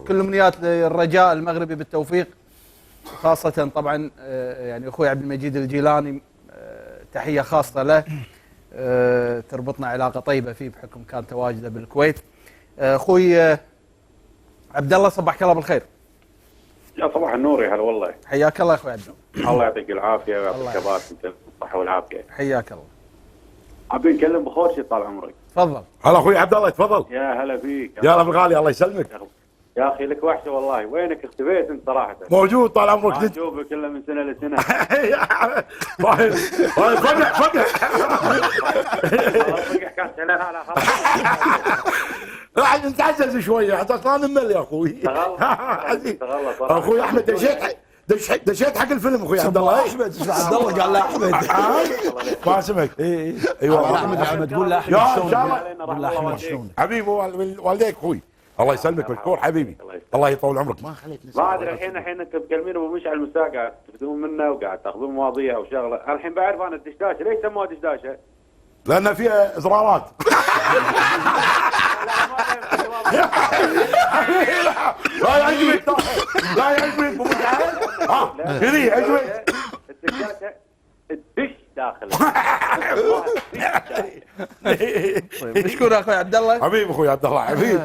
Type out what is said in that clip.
وكل امنيات الرجاء المغربي بالتوفيق، خاصة طبعا يعني اخوي عبد المجيد الجيلاني، تحية خاصة له، تربطنا علاقة طيبة فيه بحكم كان تواجده بالكويت. اخوي عبد الله، صبحك الله بالخير. يا صباح النور، يا هلا والله. حياك الله يا اخوي عبد الله. الله يعطيك العافيه ويعطيك الكبات الصحه والعافيه. حياك الله. حابين نتكلم بخور طال عمرك. تفضل. هلا اخوي عبد الله، تفضل. يا هلا فيك. يا هلا بالغالي، الله يسلمك. يا اخي لك وحشه والله، وينك اختفيت انت صراحه؟ موجود طال عمرك. نشوفك الا من سنه لسنه. طيب فقع فقع كان سنه على خلاص. راح نتعزز شويه حتى اصلا نمل يا اخوي. تغلط اخوي احمد، دشيت حق الفيلم اخوي عبد الله. احمد عبد الله قال له احمد. ما سمعت. اي ايوه احمد تقول له احمد يا شلونك؟ ان شاء الله. قول له احمد شلونك؟ حبيبي والديك اخوي، الله يسلمك بالكور حبيبي، الله يطول عمرك. ما خليتني ما ادري الحين انتم تكلمين ابو مشعل المساء قاعد تفدون منه وقاعد تاخذون مواضيع وشغله، الحين بعرف انا الدشداشه، ليش سموها دشداشه؟ لان فيها ازرارات. لا يعجبك، لا يعجبك ابو مشعل. كذي يعجبك الدشداشه الدش داخل. طيب مشكور اخوي عبد الله. حبيبي اخوي عبد الله حبيبي.